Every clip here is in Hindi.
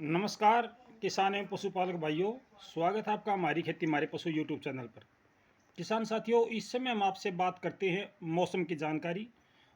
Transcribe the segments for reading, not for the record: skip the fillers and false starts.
नमस्कार किसान एवं पशुपालक भाइयों, स्वागत है आपका हमारी खेती हमारे पशु यूट्यूब चैनल पर। किसान साथियों, इस समय हम आपसे बात करते हैं मौसम की जानकारी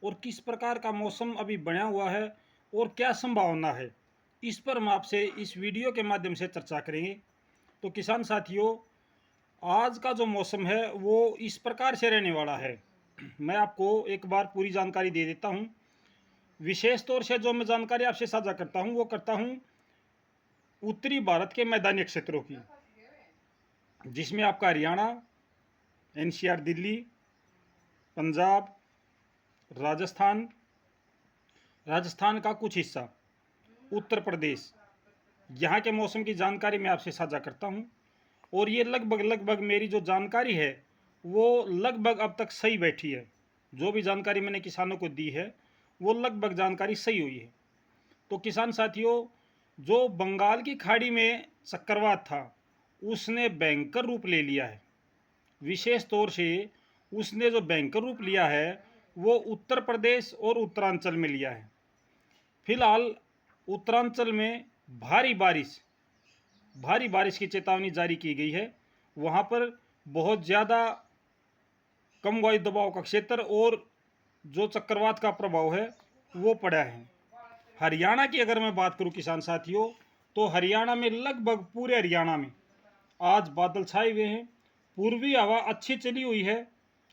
और किस प्रकार का मौसम अभी बना हुआ है और क्या संभावना है, इस पर हम आपसे इस वीडियो के माध्यम से चर्चा करेंगे। तो किसान साथियों, आज का जो मौसम है वो इस प्रकार से रहने वाला है। मैं आपको एक बार पूरी जानकारी दे देता हूँ। विशेष तौर से जो मैं जानकारी आपसे साझा करता हूँ वो करता हूँ उत्तरी भारत के मैदानी क्षेत्रों की, जिसमें आपका हरियाणा, एनसीआर दिल्ली, पंजाब, राजस्थान, राजस्थान का कुछ हिस्सा, उत्तर प्रदेश, यहाँ के मौसम की जानकारी मैं आपसे साझा करता हूँ। और ये लगभग मेरी जो जानकारी है वो लगभग अब तक सही बैठी है। जो भी जानकारी मैंने किसानों को दी है वो लगभग जानकारी सही हुई है। तो किसान साथियों, जो बंगाल की खाड़ी में चक्रवात था उसने भयंकर रूप ले लिया है। विशेष तौर से उसने जो भयंकर रूप लिया है वो उत्तर प्रदेश और उत्तरांचल में लिया है। फिलहाल उत्तरांचल में भारी बारिश की चेतावनी जारी की गई है। वहाँ पर बहुत ज़्यादा कम वायु दबाव का क्षेत्र और जो चक्रवात का प्रभाव है वो पड़ा है। हरियाणा की अगर मैं बात करूं किसान साथियों, तो हरियाणा में लगभग पूरे हरियाणा में आज बादल छाए हुए हैं। पूर्वी हवा अच्छी चली हुई है,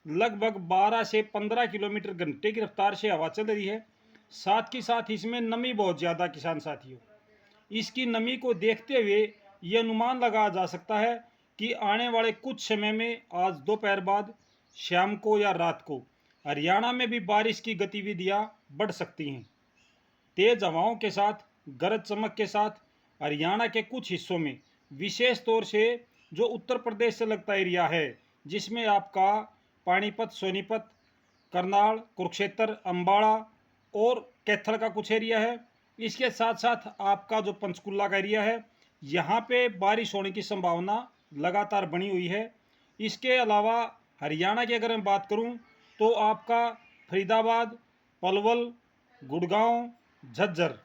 लगभग 12 से 15 किलोमीटर घंटे की रफ्तार से हवा चल रही है। साथ ही साथ इसमें नमी बहुत ज़्यादा किसान साथियों। इसकी नमी को देखते हुए ये अनुमान लगाया जा सकता है कि आने वाले कुछ समय में आज दोपहर बाद, शाम को या रात को हरियाणा में भी बारिश की गतिविधियां बढ़ सकती हैं। तेज हवाओं के साथ, गरज चमक के साथ हरियाणा के कुछ हिस्सों में, विशेष तौर से जो उत्तर प्रदेश से लगता एरिया है, जिसमें आपका पानीपत, सोनीपत, करनाल, कुरुक्षेत्र, अम्बाड़ा और कैथल का कुछ एरिया है। इसके साथ साथ आपका जो पंचकुला का एरिया है, यहाँ पे बारिश होने की संभावना लगातार बनी हुई है। इसके अलावा हरियाणा की अगर मैं बात करूँ तो आपका फरीदाबाद, पलवल, गुड़गांव, झज्जर,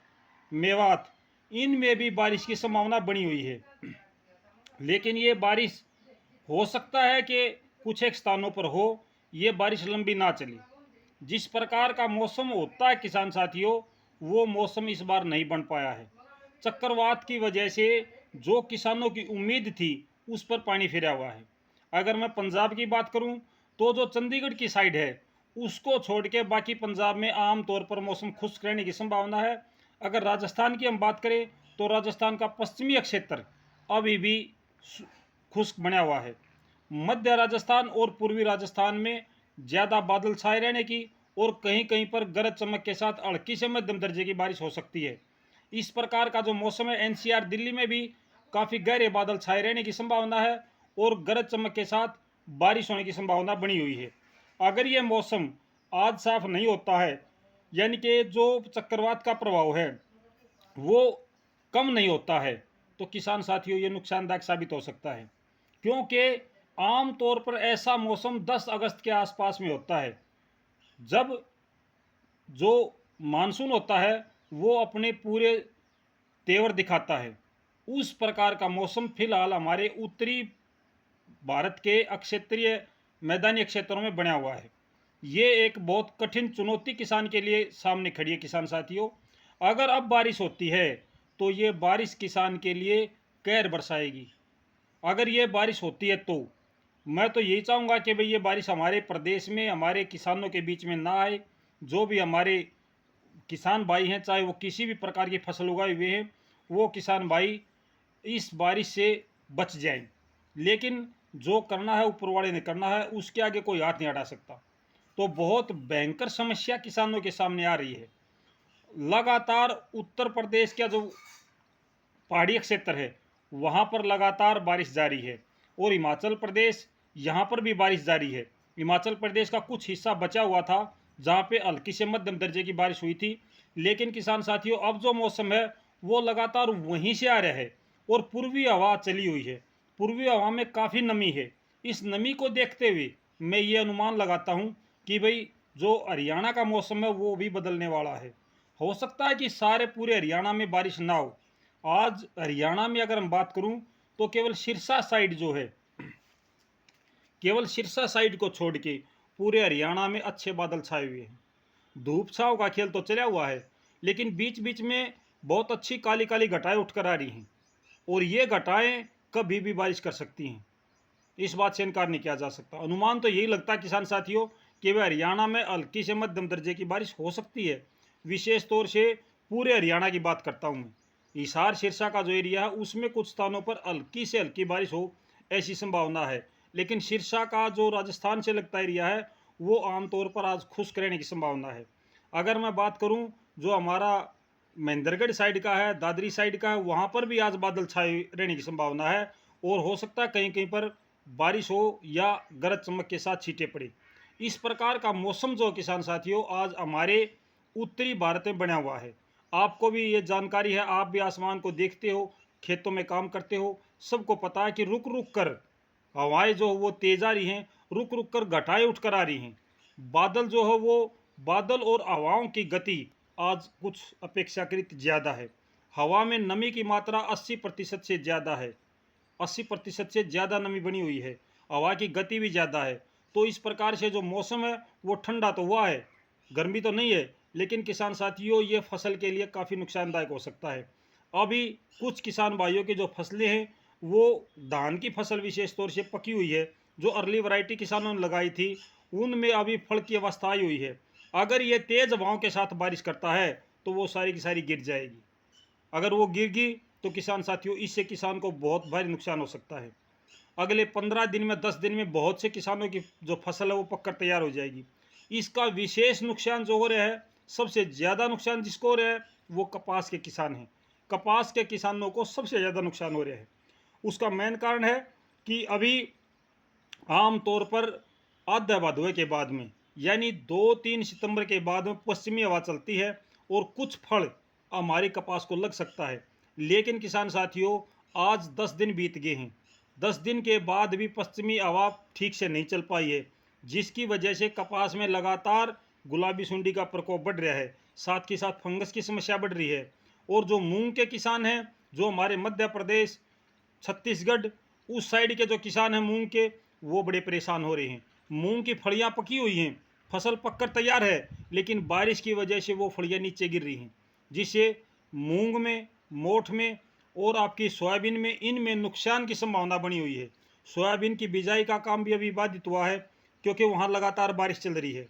मेवात, इनमें भी बारिश की संभावना बनी हुई है। लेकिन ये बारिश हो सकता है कि कुछ एक स्थानों पर हो, ये बारिश लंबी ना चले। जिस प्रकार का मौसम होता है किसान साथियों, वो मौसम इस बार नहीं बन पाया है। चक्रवात की वजह से जो किसानों की उम्मीद थी उस पर पानी फिरा हुआ है। अगर मैं पंजाब की बात करूं तो जो चंडीगढ़ की साइड है उसको छोड़ के बाकी पंजाब में आम तौर पर मौसम खुश्क रहने की संभावना है। अगर राजस्थान की हम बात करें तो राजस्थान का पश्चिमी क्षेत्र अभी भी खुश्क बना हुआ है। मध्य राजस्थान और पूर्वी राजस्थान में ज़्यादा बादल छाए रहने की और कहीं कहीं पर गरज चमक के साथ हल्की से मध्यम दर्जे की बारिश हो सकती है। इस प्रकार का जो मौसम है, एनसीआर दिल्ली में भी काफ़ी गहरे बादल छाए रहने की संभावना है और गरज चमक के साथ बारिश होने की संभावना बनी हुई है। अगर ये मौसम आज साफ नहीं होता है, यानी कि जो चक्रवात का प्रभाव है वो कम नहीं होता है, तो किसान साथियों ये नुकसानदायक साबित हो सकता है। क्योंकि आम तौर पर ऐसा मौसम 10 अगस्त के आसपास में होता है, जब जो मानसून होता है वो अपने पूरे तेवर दिखाता है। उस प्रकार का मौसम फिलहाल हमारे उत्तरी भारत के अक्षेत्रीय मैदानी क्षेत्रों में बना हुआ है। ये एक बहुत कठिन चुनौती किसान के लिए सामने खड़ी है किसान साथियों। अगर अब बारिश होती है तो ये बारिश किसान के लिए कहर बरसाएगी। अगर ये बारिश होती है तो मैं तो यही चाहूँगा कि भाई ये बारिश हमारे प्रदेश में हमारे किसानों के बीच में ना आए। जो भी हमारे किसान भाई हैं, चाहे वो किसी भी प्रकार की फसल उगाए हुए हैं, वो किसान भाई इस बारिश से बच जाएं। लेकिन जो करना है ऊपर वाले ने करना है, उसके आगे कोई हाथ नहीं हटा सकता। तो बहुत भयंकर समस्या किसानों के सामने आ रही है। लगातार उत्तर प्रदेश का जो पहाड़ी क्षेत्र है वहाँ पर लगातार बारिश जारी है और हिमाचल प्रदेश, यहाँ पर भी बारिश जारी है। हिमाचल प्रदेश का कुछ हिस्सा बचा हुआ था जहाँ पे हल्की से मध्यम दर्जे की बारिश हुई थी। लेकिन किसान साथियों, अब जो मौसम है वो लगातार वहीं से आ रहा है और पूर्वी हवा चली हुई है। पूर्वी हवा में काफ़ी नमी है। इस नमी को देखते हुए मैं ये अनुमान लगाता हूँ कि भाई जो हरियाणा का मौसम है वो भी बदलने वाला है। हो सकता है कि सारे पूरे हरियाणा में बारिश ना हो, आज हरियाणा में अगर हम बात करूं तो केवल सिरसा साइड जो है, केवल सिरसा साइड को छोड़ के पूरे हरियाणा में अच्छे बादल छाए हुए हैं। धूप छांव का खेल तो चला हुआ है, लेकिन बीच बीच में बहुत अच्छी काली काली घटाएं उठकर आ रही हैं, और ये घटाएं कभी भी बारिश कर सकती हैं। इस बात से इनकार नहीं किया जा सकता। अनुमान तो यही लगता है किसान साथियों कि वह हरियाणा में हल्की से मध्यम दर्जे की बारिश हो सकती है। विशेष तौर से पूरे हरियाणा की बात करता हूँ मैं। हिसार सिरसा का जो एरिया है उसमें कुछ स्थानों पर हल्की से हल्की बारिश हो, ऐसी संभावना है। लेकिन सिरसा का जो राजस्थान से लगता एरिया है वो आमतौर पर आज खुश्क रहने की संभावना है। अगर मैं बात करूं जो हमारा महेंद्रगढ़ साइड का है, दादरी साइड का है, वहाँ पर भी आज बादल छाए रहने की संभावना है, और हो सकता है कहीं कहीं पर बारिश हो या गरज चमक के साथ छींटे पड़े। इस प्रकार का मौसम जो किसान साथियों आज हमारे उत्तरी भारत में बना हुआ है। आपको भी ये जानकारी है, आप भी आसमान को देखते हो, खेतों में काम करते हो, सबको पता है कि रुक रुक कर हवाएं जो वो तेज आ रही हैं, रुक रुक कर घटाएं उठकर आ रही हैं। बादल जो है वो बादल और हवाओं की गति आज कुछ अपेक्षाकृत ज़्यादा है। हवा में नमी की मात्रा 80% से ज़्यादा है, 80% से ज़्यादा नमी बनी हुई है। हवा की गति भी ज़्यादा है। तो इस प्रकार से जो मौसम है वो ठंडा तो हुआ है, गर्मी तो नहीं है, लेकिन किसान साथियों ये फसल के लिए काफ़ी नुकसानदायक हो सकता है। अभी कुछ किसान भाइयों की जो फसलें हैं वो धान की फसल विशेष तौर से पकी हुई है, जो अर्ली वैरायटी किसानों ने लगाई थी उनमें अभी फल की अवस्था आई हुई है। अगर ये तेज़ हवाओं के साथ बारिश करता है तो वो सारी की सारी गिर जाएगी। अगर वो गिर गई तो किसान साथियों इससे किसान को बहुत भारी नुकसान हो सकता है। अगले 15 दिन में 10 दिन में बहुत से किसानों की जो फसल है वो पककर तैयार हो जाएगी। इसका विशेष नुकसान जो हो रहा है, सबसे ज़्यादा नुकसान जिसको हो रहा है वो कपास के किसान हैं। कपास के किसानों को सबसे ज़्यादा नुकसान हो रहा है। उसका मेन कारण है कि अभी आम तौर पर आधा भादवे के बाद में, यानी 2-3 सितंबर के बाद में पश्चिमी हवा चलती है और कुछ फल हमारी कपास को लग सकता है। लेकिन किसान साथियों आज 10 दिन बीत गए हैं, 10 दिन के बाद भी पश्चिमी हवा ठीक से नहीं चल पाई है, जिसकी वजह से कपास में लगातार गुलाबी सुंडी का प्रकोप बढ़ रहा है, साथ ही साथ फंगस की समस्या बढ़ रही है। और जो मूंग के किसान हैं, जो हमारे मध्य प्रदेश, छत्तीसगढ़ उस साइड के जो किसान हैं मूंग के, वो बड़े परेशान हो रहे हैं। मूंग की फलियां पकी हुई हैं, फसल पककर तैयार है, लेकिन बारिश की वजह से वो फलियां नीचे गिर रही हैं, जिससे मूंग में, मोठ में और आपकी सोयाबीन में, इनमें नुकसान की संभावना बनी हुई है। सोयाबीन की बिजाई का काम भी अभी बाधित हुआ है, क्योंकि वहाँ लगातार बारिश चल रही है।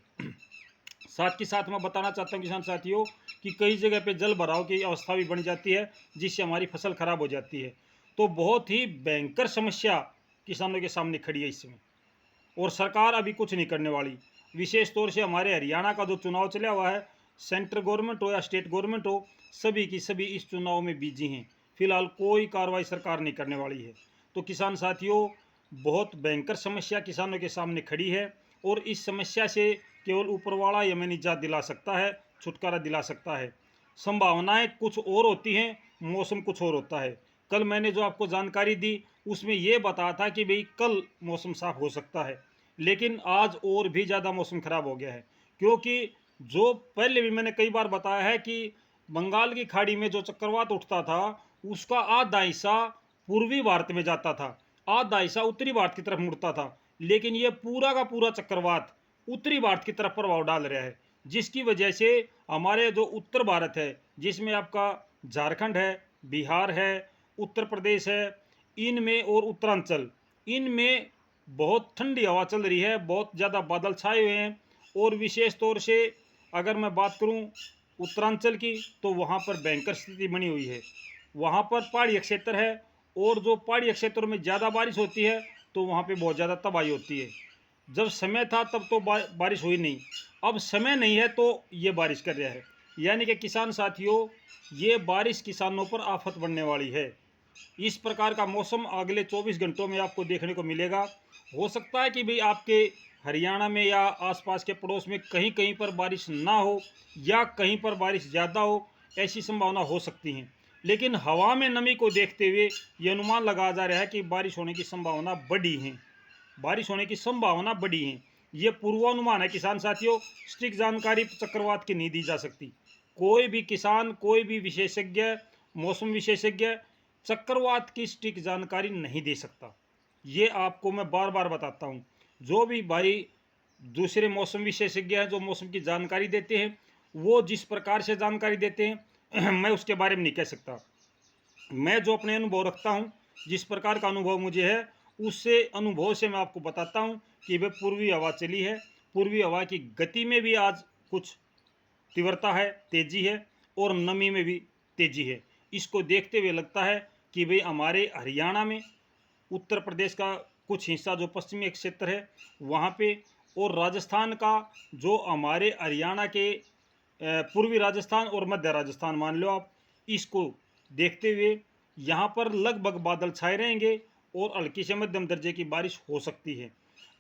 साथ ही साथ मैं बताना चाहता हूँ किसान साथियों कि कई जगह पे जल भराव की अवस्था भी बन जाती है, जिससे हमारी फसल खराब हो जाती है। तो बहुत ही भयंकर समस्या किसानों के सामने खड़ी है इस समय, और सरकार अभी कुछ नहीं करने वाली। विशेष तौर से हमारे हरियाणा का जो चुनाव चला हुआ है, सेंट्रल गवर्नमेंट हो या स्टेट गवर्नमेंट हो, सभी की सभी इस चुनाव में बिजी हैं। फिलहाल कोई कार्रवाई सरकार नहीं करने वाली है। तो किसान साथियों बहुत भयंकर समस्या किसानों के सामने खड़ी है, और इस समस्या से केवल ऊपर वाला हमें निजात दिला सकता है, छुटकारा दिला सकता है। संभावनाएं कुछ और होती हैं, मौसम कुछ और होता है। कल मैंने जो आपको जानकारी दी उसमें यह बताया था कि भाई कल मौसम साफ हो सकता है, लेकिन आज और भी ज़्यादा मौसम खराब हो गया है। क्योंकि जो पहले भी मैंने कई बार बताया है कि बंगाल की खाड़ी में जो चक्रवात उठता था उसका आधा हिस्सा पूर्वी भारत में जाता था, आधा हिस्सा उत्तरी भारत की तरफ मुड़ता था, लेकिन ये पूरा का पूरा चक्रवात उत्तरी भारत की तरफ प्रभाव डाल रहा है, जिसकी वजह से हमारे जो उत्तर भारत है, जिसमें आपका झारखंड है, बिहार है, उत्तर प्रदेश है, इनमें और उत्तरांचल, इनमें बहुत ठंडी हवा चल रही है, बहुत ज़्यादा बादल छाए हुए हैं। और विशेष तौर से अगर मैं बात करूं उत्तरांचल की, तो वहाँ पर भयंकर स्थिति बनी हुई है। वहाँ पर पहाड़ी क्षेत्र है, और जो पहाड़ी क्षेत्रों में ज़्यादा बारिश होती है तो वहाँ पे बहुत ज़्यादा तबाही होती है। जब समय था तब तो बारिश हुई नहीं, अब समय नहीं है तो ये बारिश कर रहा है। यानी कि किसान साथियों ये बारिश किसानों पर आफत बनने वाली है। इस प्रकार का मौसम अगले 24 घंटों में आपको देखने को मिलेगा। हो सकता है कि भाई आपके हरियाणा में या आसपास के पड़ोस में कहीं कहीं पर बारिश ना हो, या कहीं पर बारिश ज़्यादा हो, ऐसी संभावना हो सकती है। लेकिन हवा में नमी को देखते हुए ये अनुमान लगाया जा रहा है कि बारिश होने की संभावना बड़ी है, बारिश होने की संभावना बड़ी है। ये पूर्वानुमान है किसान साथियों, स्टिक जानकारी चक्रवात की नहीं दी जा सकती। कोई भी किसान, कोई भी विशेषज्ञ मौसम विशेषज्ञ चक्रवात की सटीक जानकारी नहीं दे सकता। ये आपको मैं बार बार बताता हूँ। जो भी भाई दूसरे मौसम विशेषज्ञ हैं जो मौसम की जानकारी देते हैं, वो जिस प्रकार से जानकारी देते हैं मैं उसके बारे में नहीं कह सकता। मैं जो अपने अनुभव रखता हूँ, जिस प्रकार का अनुभव मुझे है, उससे अनुभव से मैं आपको बताता हूँ कि वह पूर्वी हवा चली है। पूर्वी हवा की गति में भी आज कुछ तीव्रता है, तेजी है, और नमी में भी तेजी है। इसको देखते हुए लगता है कि भाई हमारे हरियाणा में, उत्तर प्रदेश का कुछ हिस्सा जो पश्चिमी क्षेत्र है वहाँ पे, और राजस्थान का जो हमारे हरियाणा के पूर्वी राजस्थान और मध्य राजस्थान मान लो आप, इसको देखते हुए यहाँ पर लगभग बादल छाए रहेंगे और हल्की से मध्यम दर्जे की बारिश हो सकती है।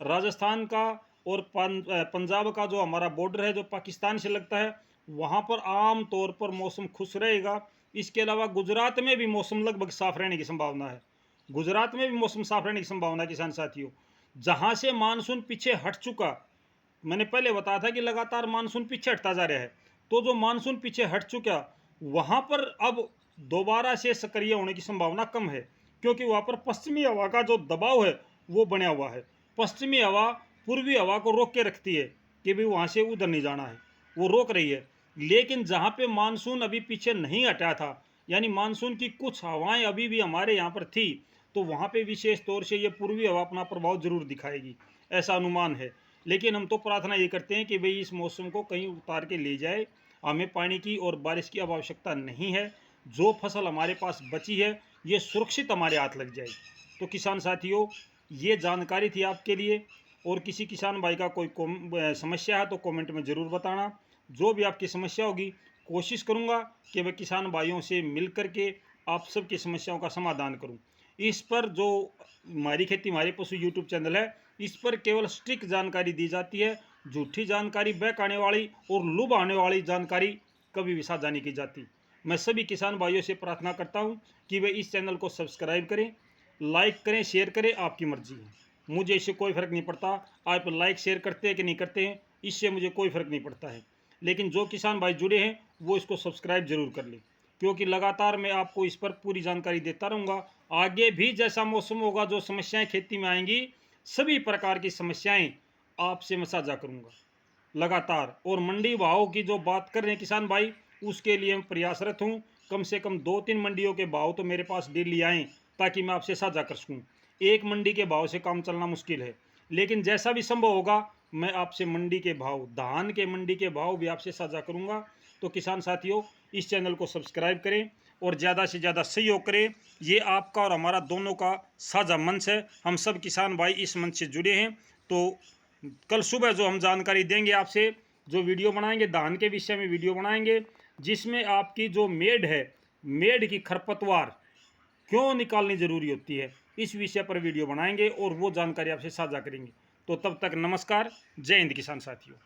राजस्थान का और पंजाब का जो हमारा बॉर्डर है जो पाकिस्तान से लगता है, वहाँ पर आम तौर पर मौसम खुश रहेगा। इसके अलावा गुजरात में भी मौसम लगभग साफ रहने की संभावना है। गुजरात में भी मौसम साफ रहने की संभावना है किसान साथियों। जहाँ से मानसून पीछे हट चुका, मैंने पहले बताया था कि लगातार मानसून पीछे हटता जा रहा है, तो जो मानसून पीछे हट चुका वहाँ पर अब दोबारा से सक्रिय होने की संभावना कम है, क्योंकि वहाँ पर पश्चिमी हवा का जो दबाव है वो बना हुआ है। पश्चिमी हवा पूर्वी हवा को रोक के रखती है कि भाई वहाँ से उधर नहीं जाना है, वो रोक रही है। लेकिन जहाँ पे मानसून अभी पीछे नहीं हटा था, यानी मानसून की कुछ हवाएं अभी भी हमारे यहाँ पर थी, तो वहाँ पे विशेष तौर से ये पूर्वी हवा अपना प्रभाव जरूर दिखाएगी, ऐसा अनुमान है। लेकिन हम तो प्रार्थना ये करते हैं कि भाई इस मौसम को कहीं उतार के ले जाए। हमें पानी की और बारिश की अब आवश्यकता नहीं है। जो फसल हमारे पास बची है ये सुरक्षित हमारे हाथ लग जाए। तो किसान साथियों, ये जानकारी थी आपके लिए। और किसी किसान भाई का कोई समस्या है तो कमेंट में ज़रूर बताना। जो भी आपकी समस्या होगी कोशिश करूँगा कि वह किसान भाइयों से मिल कर के आप सबकी समस्याओं का समाधान करूँ। इस पर जो हमारी खेती हमारे पशु यूट्यूब चैनल है, इस पर केवल सटीक जानकारी दी जाती है। झूठी जानकारी, बहकाने वाली और लुभाने वाली जानकारी कभी भी साझा नहीं की जाती। मैं सभी किसान भाइयों से प्रार्थना करता हूं कि वे इस चैनल को सब्सक्राइब करें, लाइक करें, शेयर करें। आपकी मर्जी है, मुझे इससे कोई फ़र्क नहीं पड़ता। आप लाइक शेयर करते हैं कि नहीं करते हैं, इससे मुझे कोई फ़र्क नहीं पड़ता है। लेकिन जो किसान भाई जुड़े हैं वो इसको सब्सक्राइब जरूर कर लें, क्योंकि लगातार मैं आपको इस पर पूरी जानकारी देता रहूँगा। आगे भी जैसा मौसम होगा, जो समस्याएं खेती में आएंगी, सभी प्रकार की समस्याएं आपसे मैं साझा करूँगा लगातार। और मंडी भाव की जो बात कर रहे हैं किसान भाई, उसके लिए मैं प्रयासरत हूँ। कम से कम 2-3 मंडियों के भाव तो मेरे पास डेली आएँ, ताकि मैं आपसे साझा कर सकूँ। एक मंडी के भाव से काम चलना मुश्किल है, लेकिन जैसा भी संभव होगा मैं आपसे मंडी के भाव, धान के मंडी के भाव भी आपसे साझा करूँगा। तो किसान साथियों, इस चैनल को सब्सक्राइब करें और ज़्यादा से ज़्यादा सहयोग करें। ये आपका और हमारा दोनों का साझा मंच है। हम सब किसान भाई इस मंच से जुड़े हैं। तो कल सुबह जो हम जानकारी देंगे आपसे, जो वीडियो बनाएंगे धान के विषय में वीडियो बनाएंगे, जिसमें आपकी जो मेड है, मेड की खरपतवार क्यों निकालनी ज़रूरी होती है, इस विषय पर वीडियो बनाएंगे और वो जानकारी आपसे साझा करेंगे। तो तब तक नमस्कार, जय हिंद किसान साथियों।